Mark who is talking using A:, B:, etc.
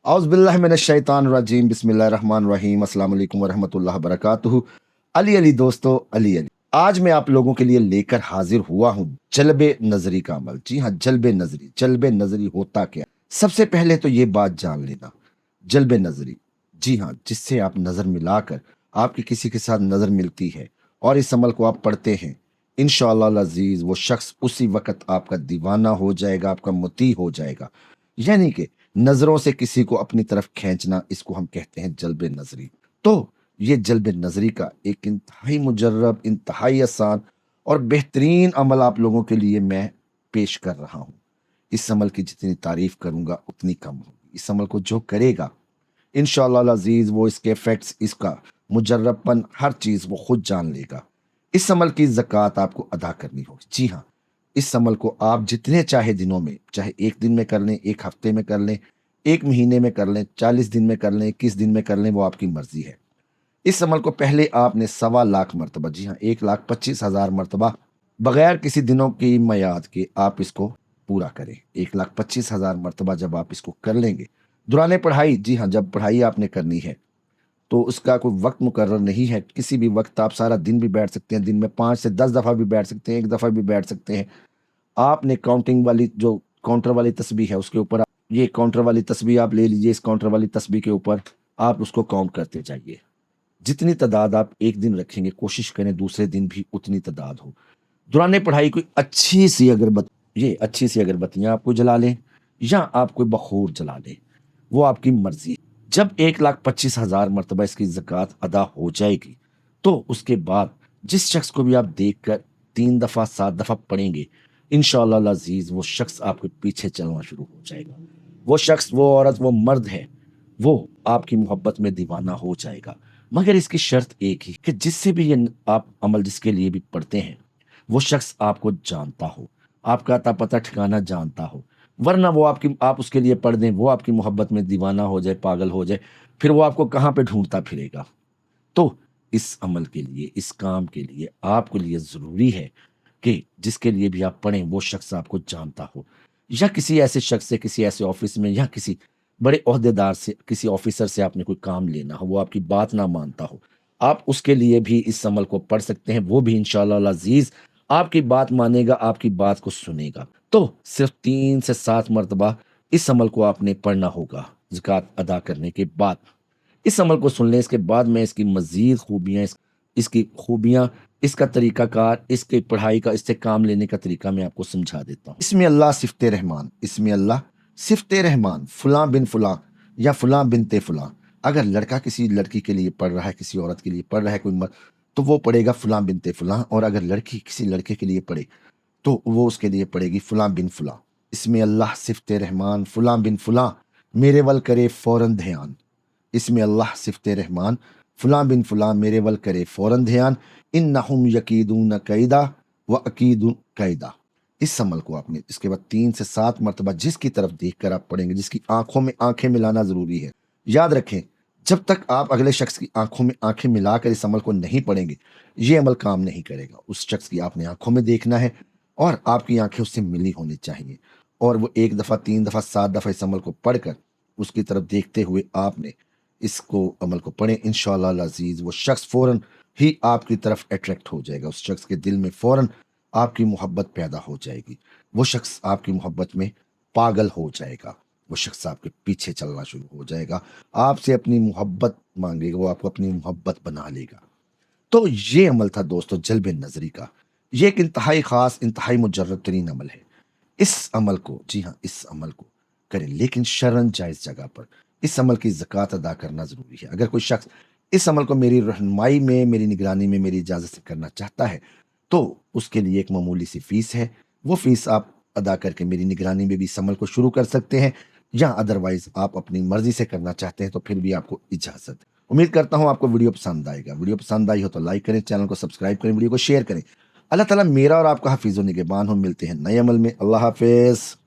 A: औज़ुबिल्लाहिमिनश्शैतानिर्रजीम बिस्मिल्लाहिर्रहमानिर्रहीम अस्सलाम वालेकुम वरहमतुल्लाहि वबरकातुहू। अली अली दोस्तों, अली अली। आज मैं आप लोगों के लिए लेकर हाजिर हुआ हूँ जल्बे नजरी का अमल। जी हाँ, जल्बे नजरी होता क्या? सबसे पहले तो ये बात जान लेना, जल्बे नजरी, जी हाँ, जिससे आप नजर मिलाकर आपकी किसी के साथ नजर मिलती है और इस अमल को आप पढ़ते हैं, इंशाअल्लाह अजीज वो शख्स उसी वक्त आपका दीवाना हो जाएगा, आपका मुती हो जाएगा। यानी कि नजरों से किसी को अपनी तरफ खींचना, इसको हम कहते हैं जल्बे नजरी। तो ये जल्बे नजरी का एक इंतहाई मुजर्रब, इंतहाई आसान और बेहतरीन अमल आप लोगों के लिए मैं पेश कर रहा हूँ। इस अमल की जितनी तारीफ करूंगा उतनी कम होगी। इस अमल को जो करेगा इंशाअल्लाह अजीज वो इसके इफेक्ट्स, इसका मुजर्रबपन, हर चीज वो खुद जान लेगा। इस अमल की ज़कात आपको अदा करनी होगी। जी हाँ, इस अमल को आप जितने चाहे दिनों में, चाहे एक दिन में कर लें, एक हफ्ते में कर लें, एक महीने में कर लें, 40 दिन में कर लें, 21 दिन में कर लें, वो आपकी मर्जी है। इस अमल को पहले आपने 1.25 लाख मरतबा, जी हाँ, 1,25,000 मरतबा, बगैर किसी दिनों की मयाद के आप इसको पूरा करें। 1,25,000 मरतबा जब आप इसको कर लेंगे, दौरान पढ़ाई, जी हाँ, जब पढ़ाई आपने करनी है तो उसका कोई वक्त मुकर्रर नहीं है। किसी भी वक्त आप सारा दिन भी बैठ सकते हैं, दिन में 5 से 10 दफ़ा भी बैठ सकते हैं, एक दफ़ा भी बैठ सकते हैं। आपने काउंटिंग वाली जो काउंटर वाली तस्बीह है उसके ऊपर ये काउंटर वाली तस्बीह आप ले लीजिए। इस काउंटर वाली तस्बीह के ऊपर आप उसको काउंट करते जाइए। जितनी तादाद आप एक दिन रखेंगे, कोशिश करें दूसरे दिन भी उतनी तादाद हो। दौरान पढ़ाई कोई अच्छी सी अगरबत्तियां आपको जला लें या आप कोई बखूर जला लें, वो आपकी मर्जी है। जब 1,25,000 मरतबा इसकी ज़कात अदा हो जाएगी तो उसके बाद जिस शख्स को भी आप देखकर 3 दफ़ा 7 दफ़ा पढ़ेंगे, इंशाअल्लाह अजीज वो शख्स आपके पीछे चलना शुरू हो जाएगा। वो शख्स, वो औरत, वो मर्द है, वो आपकी मोहब्बत में दीवाना हो जाएगा। मगर इसकी शर्त एक ही कि जिससे भी ये आप अमल जिसके लिए भी पढ़ते हैं, वो शख्स आपको जानता हो, आपका अता पता ठिकाना जानता हो। वरना वो आप उसके लिए पढ़ दें, वो आपकी मोहब्बत में दीवाना हो जाए, पागल हो जाए, फिर वो आपको कहाँ पे ढूंढता फिरेगा। तो इस अमल के लिए, इस काम के लिए आपके लिए ज़रूरी है कि जिसके लिए भी आप पढ़ें वो शख्स आपको जानता हो, या किसी ऐसे शख्स से, किसी ऐसे ऑफिस में या किसी बड़े ओहदेदार से, किसी ऑफिसर से आपने कोई काम लेना हो, वो आपकी बात ना मानता हो, आप उसके लिए भी इस अमल को पढ़ सकते हैं। वो भी इंशाअल्लाह अजीज आपकी बात मानेगा, आपकी बात को सुनेगा। तो सिर्फ 3 से 7 मरतबा इस अमल को आपने पढ़ना होगा ज़कात अदा करने के बाद। इस अमल को सुन लें, इसके बाद मैं इसकी मज़ीद खूबियाँ, इसकी खूबियाँ, इसका तरीक़ाकार, इसकी पढ़ाई का, इससे काम लेने का तरीका मैं आपको समझा देता हूँ। इसमें अल्लाह सिफ़्ते रहमान, इसमें अल्लाह सिफ़्ते रहमान, फ़लाँ बिन फ़लाँ या फ़लाँ बिनते फ़लाँ। अगर लड़का किसी लड़की के लिए पढ़ रहा है, किसी औरत के लिए पढ़ रहा है कोई मर्द, तो वो पढ़ेगा फ़लाँ बिनते फ़लाँ, और अगर लड़की किसी लड़के के लिए पढ़े तो वो उसके लिए पढ़ेगी फ़लाँ बिन फ़लाँ। इसमें अल्लाह सिफ़्ते रहमान, फ़लाँ बिन फ़लाँ, मेरे वल करे फ़ौरन ध्यान। इसमें अल्लाह सिफ़्ते रहमान, फ़लाँ बिन फ़लाँ, मेरे वल करे फ़ौरन ध्यान, इन्नहुम यकीदून कैदा व अकीदु कैदा। इस अमल को आपने इसके बाद 3 से 7 मरतबा जिसकी तरफ देखकर आप पढ़ेंगे, जिसकी आंखों में आंखें मिलाना ज़रूरी है। याद रखें, जब तक आप अगले शख्स की आंखों में आंखें मिलाकर इस अमल को नहीं पढ़ेंगे, ये अमल काम नहीं करेगा। उस शख्स की आपने आंखों में देखना है और आपकी आंखें उससे मिली होनी चाहिए, और वो 1 दफ़ा, 3 दफ़ा, 7 दफ़ा इस अमल को पढ़कर उसकी तरफ देखते हुए आपने इसको अमल को पढ़ें। इंशाअल्लाह अज़ीज़ वो शख्स फ़ौरन ही आपकी तरफ अट्रैक्ट हो जाएगा। उस शख्स के दिल में फ़ौरन आपकी मोहब्बत पैदा हो जाएगी। वो शख्स आपकी मोहब्बत में पागल हो जाएगा। वो शख्स आपके पीछे चलना शुरू हो जाएगा, आपसे अपनी मोहब्बत मांगेगा, वो आपको अपनी मोहब्बत बना लेगा। तो ये अमल था दोस्तों जल्ब नज़री का। ये एक इंतहाई ख़ास, इंतहाई मुजर्रब तरीन अमल है। इस अमल को, जी हाँ, इस अमल को करें, लेकिन शरन जायज़ जगह पर। इस अमल की ज़कात अदा करना ज़रूरी है। अगर कोई शख्स इस अमल को मेरी रहनुमाई में, मेरी निगरानी में, मेरी इजाज़त से करना चाहता है, तो उसके लिए एक मामूली सी फ़ीस है। वो फ़ीस आप अदा करके मेरी निगरानी में भी इस अमल को शुरू कर सकते हैं, या अदरवाइज़ आप अपनी मर्ज़ी से करना चाहते हैं तो फिर भी आपको इजाज़त है। उम्मीद करता हूँ आपको वीडियो पसंद आएगा। वीडियो पसंद आई हो तो लाइक करें, चैनल को सब्सक्राइब करें, वीडियो को शेयर करें। अल्लाह ताला मेरा और आपका हफ़ीज़ व निगहबान हो। मिलते हैं नए अमल में। अल्लाह हाफ़िज़।